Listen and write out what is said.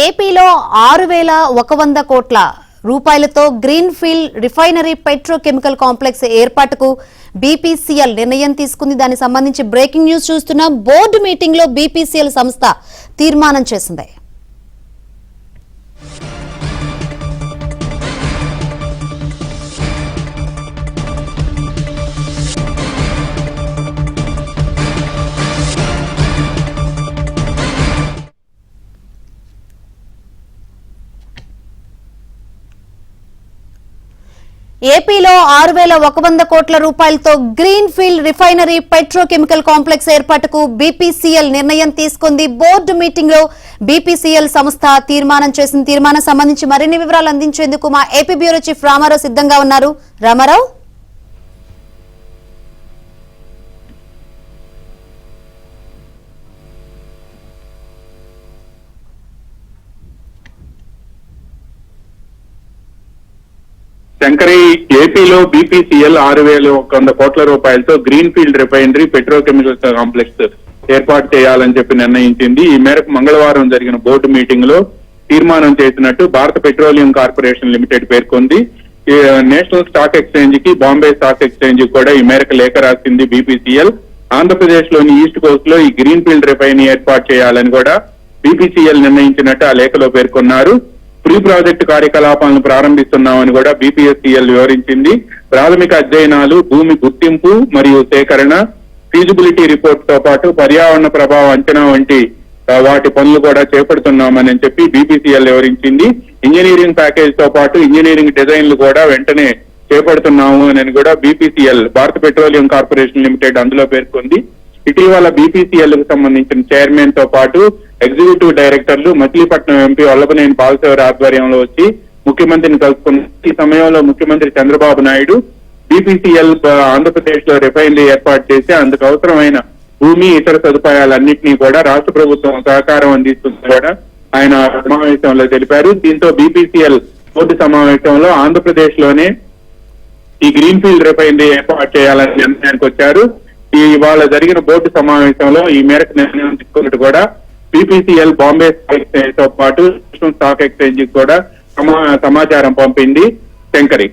ఏపీలో 6,100 కోట్ల రూపాయలతో green field refinery petrochemical complex ఏర్పాటుకు బీపీసీఎల్ నిర్ణయం తీసుకుంది. దానికి సంబంధించి బ్రేకింగ్ న్యూస్ చూస్తున్నాం. బోర్డు మీటింగ్ లో బీపీసీఎల్ సంస్థ తీర్మానం చేసింది. ఏపీలో 6,100 కోట్ల రూపాయలతో green field refinery petrochemical complex ఏర్పాటుకు బీపీసీఎల్ నిర్ణయం తీసుకుంది. బోర్డు మీటింగ్ లో బీపీసీఎల్ సంస్థ తీర్మానం చేసింది. తీర్మానం సంబంధించి మరిన్ని వివరాలు అందించేందుకు మా ఏపీ బ్యూరో చీఫ్ రామారావు సిద్ధంగా ఉన్నారు. రామారావు, శంకరి, ఏపీలో బీపీసీఎల్ 6,100 కోట్ల రూపాయలతో green field refinery petrochemical complex ఏర్పాటు చేయాలని చెప్పి నిర్ణయించింది. ఈ మేరకు మంగళవారం జరిగిన బోర్డు మీటింగ్ లో తీర్మానం చేసినట్టు భారత పెట్రోలియం కార్పొరేషన్ లిమిటెడ్ పేర్కొంది. నేషనల్ స్టాక్ ఎక్స్చేంజ్ కి, బాంబే స్టాక్ ఎక్స్చేంజ్ కూడా ఈ మేరకు లేఖ రాసింది. బీపీసీఎల్ ఆంధ్రప్రదేశ్ లోని ఈస్ట్ కోస్ట్ లో ఈ గ్రీన్ ఫీల్డ్ రిఫైనరీ ఏర్పాటు చేయాలని కూడా బీపీసీఎల్ నిర్ణయించినట్టు ఆ లేఖలో పేర్కొన్నారు. ప్రీ ప్రాజెక్టు కార్యకలాపాలను ప్రారంభిస్తున్నామని కూడా బీపీఎస్సీఎల్ వివరించింది. ప్రాథమిక అధ్యయనాలు, భూమి గుర్తింపు మరియు సేకరణ, ఫీజిబిలిటీ రిపోర్ట్ తో పాటు పర్యావరణ ప్రభావ అంచనా వంటి వాటి పనులు కూడా చేపడుతున్నామని చెప్పి బీపీసీఎల్ వివరించింది. ఇంజనీరింగ్ ప్యాకేజ్ తో పాటు ఇంజనీరింగ్ డిజైన్లు కూడా వెంటనే చేపడుతున్నాము అని కూడా బీపీసీఎల్, భారత పెట్రోలియం కార్పొరేషన్ లిమిటెడ్ అందులో పేర్కొంది. ఇటీవల బీపీసీఎల్ కు సంబంధించిన చైర్మన్ తో పాటు ఎగ్జిక్యూటివ్ డైరెక్టర్లు మచిలీపట్నం ఎంపీ వల్లభనేని బాలశౌరి ఆధ్వర్యంలో వచ్చి ముఖ్యమంత్రిని కలుసుకున్నారు. ఈ సమయంలో ముఖ్యమంత్రి చంద్రబాబు నాయుడు బీపీసీఎల్ ఆంధ్రప్రదేశ్ లో రిఫైనరీ ఏర్పాటు చేసి అందుకు అవసరమైన భూమి, ఇతర సదుపాయాలన్నింటినీ కూడా రాష్ట్ర ప్రభుత్వం సహకారం అందిస్తుందని కూడా ఆయన సమావేశంలో తెలిపారు. దీంతో బీపీసీఎల్ బోర్డు సమావేశంలో ఆంధ్రప్రదేశ్ లోనే ఈ గ్రీన్ ఫీల్డ్ రిఫైనరీ ఏర్పాటు చేయాలని నిర్ణయానికి వచ్చారు. ఇవాళ జరిగిన బోర్డు సమావేశంలో ఈ మేరకు నిర్ణయం తీసుకున్నట్టు కూడా బీపీసీఎల్ బాంబే స్టాక్ ఎక్స్చేంజ్ తో పాటు నేషనల్ స్టాక్ ఎక్స్చేంజ్ కూడా సమాచారం పంపింది. శంకరి.